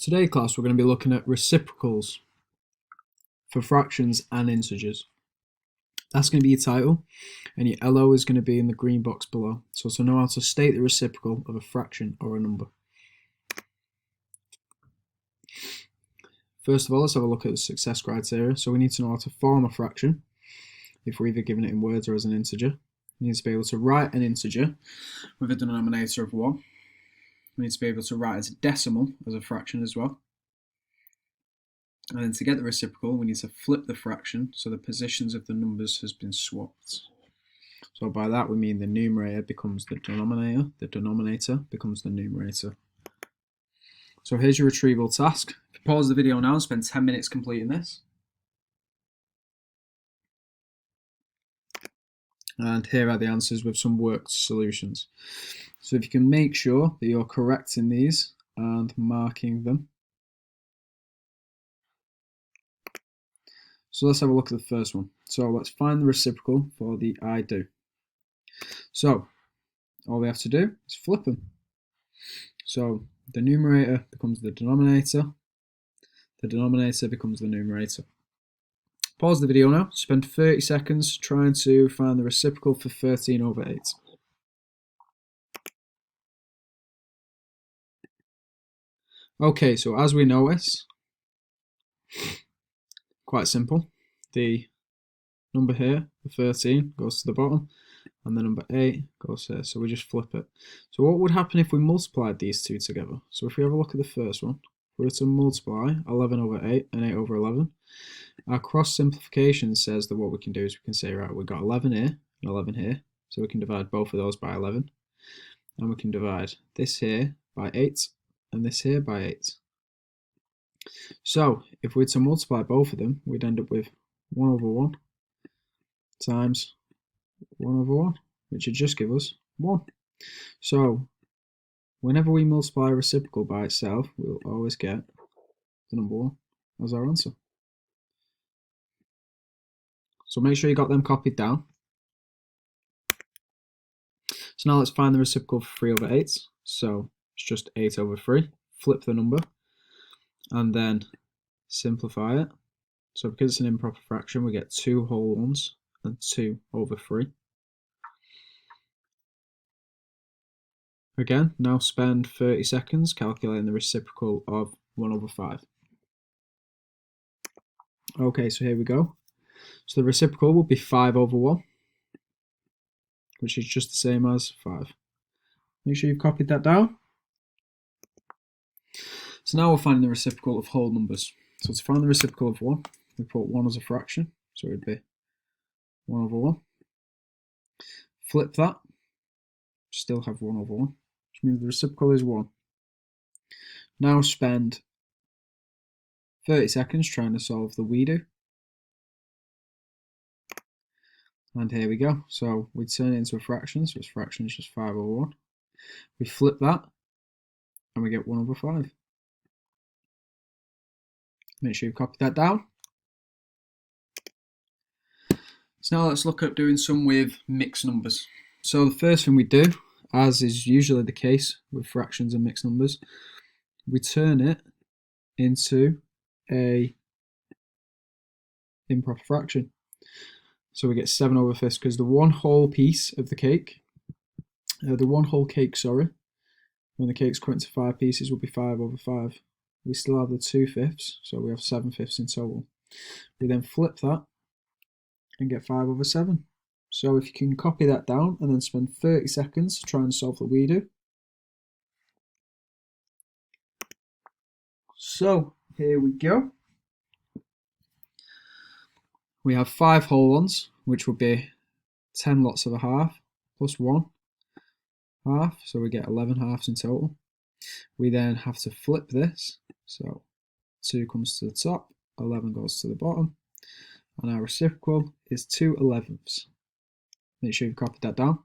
Today, class, we're going to be looking at reciprocals for fractions and integers. That's going to be your title, and your LO is going to be in the green box below. So to know how to state the reciprocal of a fraction or a number. First of all, let's have a look at the success criteria. So we need to know how to form a fraction, if we're either given it in words or as an integer. We need to be able to write an integer with a denominator of 1. We need to be able to write as a decimal as a fraction as well. And then to get the reciprocal, we need to flip the fraction so the positions of the numbers has been swapped. So by that we mean the numerator becomes the denominator becomes the numerator. So here's your retrieval task. If you pause the video now and spend 10 minutes completing this. And here are the answers with some worked solutions. So if you can make sure that you're correcting these and marking them. So let's have a look at the first one. So let's find the reciprocal for the I do. So all we have to do is flip them. So the numerator becomes the denominator becomes the numerator. Pause the video now, spend 30 seconds trying to find the reciprocal for 13 over 8. Okay, so as we notice, quite simple. The number here, the 13, goes to the bottom, and the number 8 goes here, so we just flip it. So what would happen if we multiplied these two together? So if we have a look at the first one, if we were to multiply 11 over 8 and 8 over 11, our cross simplification says that what we can do is we can say, right, we've got 11 here and 11 here, so we can divide both of those by 11, and we can divide this here by 8 and this here by 8. So if we were to multiply both of them, we'd end up with 1 over 1 times 1 over 1, which would just give us 1. So whenever we multiply a reciprocal by itself, we'll always get the number 1 as our answer. So make sure you got them copied down. So now let's find the reciprocal for 3 over 8. So it's just 8 over 3. Flip the number and then simplify it. So because it's an improper fraction, we get 2 whole ones and 2 over 3. Again, now spend 30 seconds calculating the reciprocal of 1 over 5. Okay, so here we go. So the reciprocal will be 5 over 1, which is just the same as 5. Make sure you've copied that down. So now we're finding the reciprocal of whole numbers. So to find the reciprocal of 1, we put 1 as a fraction, so it would be 1 over 1. Flip that, still have 1 over 1, which means the reciprocal is 1. Now spend 30 seconds trying to solve the we do. And here we go. So we turn it into a fraction, so its fraction is just 5 over 1. We flip that, and we get 1 over 5. Make sure you copy that down. So now let's look at doing some with mixed numbers. So the first thing we do, as is usually the case with fractions and mixed numbers, we turn it into a improper fraction. So we get 7 over 5 because the one whole piece of the cake, when the cake's cut into 5 pieces, will be 5 over 5. We still have the 2/5, so we have 7/5 in total. We then flip that and get 5 over 7. So if you can copy that down and then spend 30 seconds to try and solve the we do. So here we go. We have 5 whole ones, which would be 10 lots of a half, plus 1 half, so we get 11 halves in total. We then have to flip this, so 2 comes to the top, 11 goes to the bottom, and our reciprocal is 2 11ths. Make sure you've copied that down.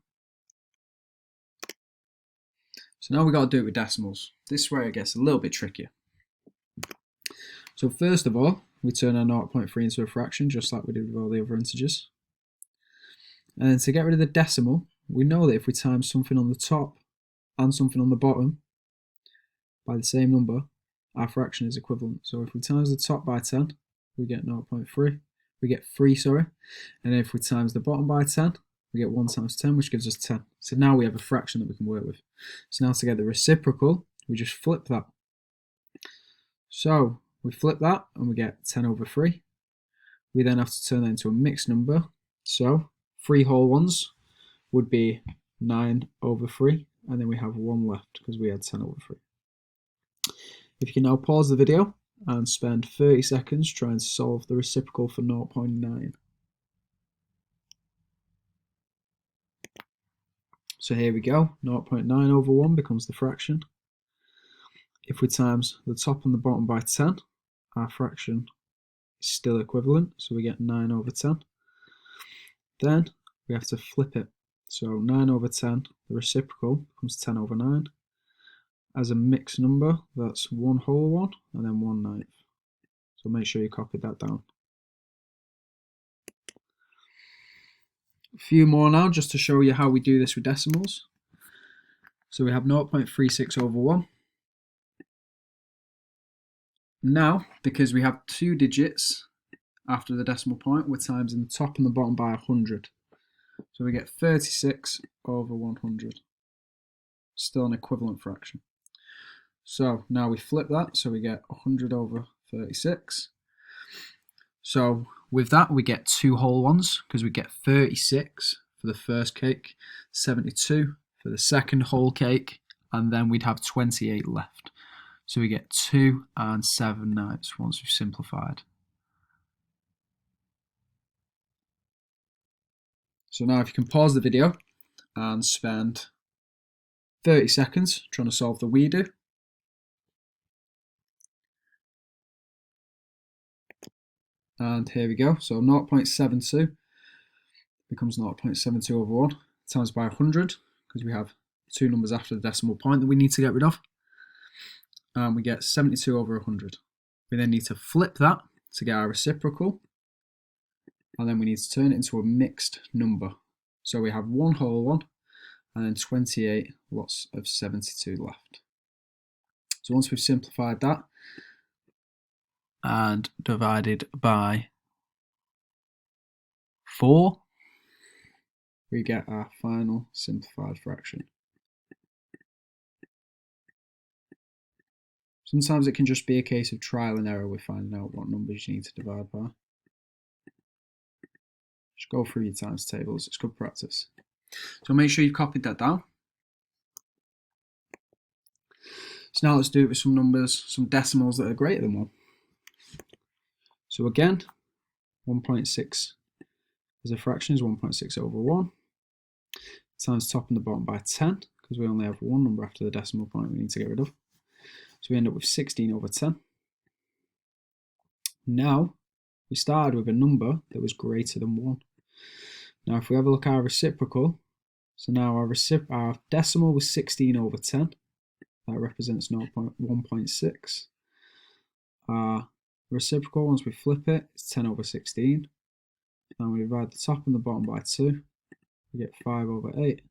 So now we've got to do it with decimals. This is where it gets a little bit trickier. So first of all, we turn our 0.3 into a fraction, just like we did with all the other integers. And then to get rid of the decimal, we know that if we times something on the top and something on the bottom by the same number, our fraction is equivalent. So if we times the top by 10, we get 0.3. We get 3, sorry. And if we times the bottom by 10, we get 1 times 10, which gives us 10. So now we have a fraction that we can work with. So now to get the reciprocal, we just flip that. So we flip that and we get 10 over 3. We then have to turn that into a mixed number. So 3 whole ones would be 9 over 3. And then we have 1 left because we had 10 over 3. If you can now pause the video and spend 30 seconds trying to solve the reciprocal for 0.9. So here we go, 0.9 over 1 becomes the fraction. If we times the top and the bottom by 10, our fraction is still equivalent, so we get 9 over 10. Then we have to flip it. So 9 over 10, the reciprocal becomes 10 over 9. As a mixed number, that's 1 whole one and then 1/9. So make sure you copy that down. A few more now just to show you how we do this with decimals. So we have 0.36 over 1. Now, because we have 2 digits after the decimal point, we're timesing the top and the bottom by 100. So we get 36 over 100. Still an equivalent fraction. So now we flip that, so we get 100 over 36. So with that, we get 2 whole ones, because we get 36 for the first cake, 72 for the second whole cake, and then we'd have 28 left. So we get 2 and 7/9 once we've simplified. So now if you can pause the video and spend 30 seconds trying to solve the we do. And here we go. So 0.72 becomes 0.72 over 1 times by 100, because we have 2 numbers after the decimal point that we need to get rid of. And we get 72 over 100. We then need to flip that to get our reciprocal. And then we need to turn it into a mixed number. So we have 1 whole one and then 28 lots of 72 left. So once we've simplified that and divided by 4, we get our final simplified fraction. Sometimes it can just be a case of trial and error with finding out what numbers you need to divide by. Just go through your times tables, it's good practice. So make sure you've copied that down. So now let's do it with some numbers, some decimals that are greater than 1. So again, 1.6 as a fraction is 1.6 over 1 times top and the bottom by 10, because we only have 1 number after the decimal point we need to get rid of. So we end up with 16 over 10. Now, we started with a number that was greater than 1. Now if we have a look at our reciprocal, so now our decimal was 16 over 10. That represents 1.6. Our reciprocal, once we flip it, is 10 over 16. Now we divide the top and the bottom by 2. We get 5 over 8.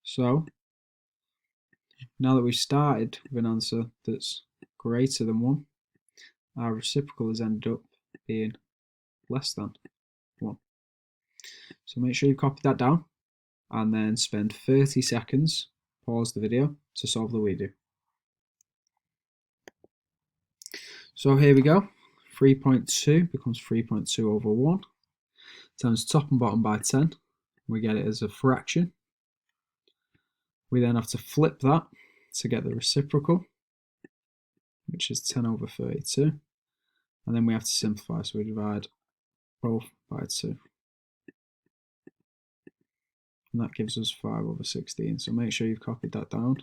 So, now that we've started with an answer that's greater than 1, our reciprocal has ended up being less than 1. So make sure you copy that down and then spend 30 seconds, pause the video to solve the we do. So here we go, 3.2 becomes 3.2 over 1 times top and bottom by 10. We get it as a fraction. We then have to flip that to get the reciprocal, which is 10 over 32. And then we have to simplify, so we divide both by 2. And that gives us 5 over 16. So make sure you've copied that down.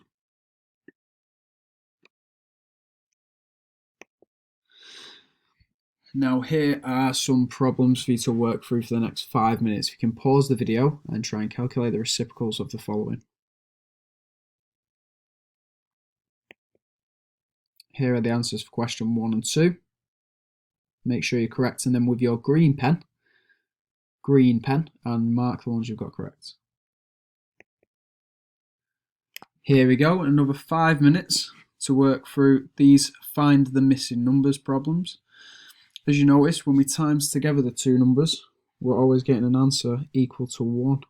Now here are some problems for you to work through for the next 5 minutes. You can pause the video and try and calculate the reciprocals of the following. Here are the answers for question 1 and 2. Make sure you're correcting them with your green pen, and mark the ones you've got correct. Here we go, another 5 minutes to work through these find the missing numbers problems. As you notice, when we times together the two numbers, we're always getting an answer equal to 1.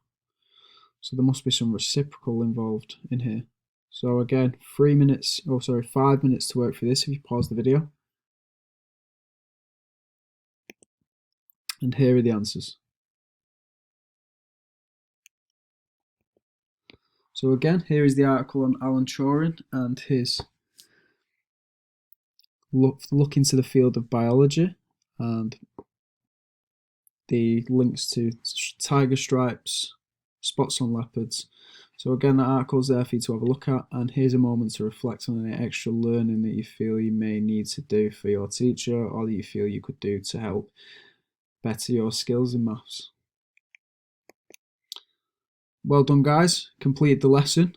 So there must be some reciprocal involved in here. So again, 5 minutes to work through this if you pause the video. And here are the answers. So again, here is the article on Alan Turing and his look into the field of biology and the links to tiger stripes, spots on leopards. So again, that article is there for you to have a look at, and here's a moment to reflect on any extra learning that you feel you may need to do for your teacher or that you feel you could do to help better your skills in maths. Well done guys, completed the lesson.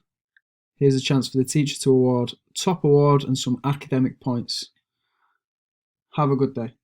Here's a chance for the teacher to award top award and some academic points. Have a good day.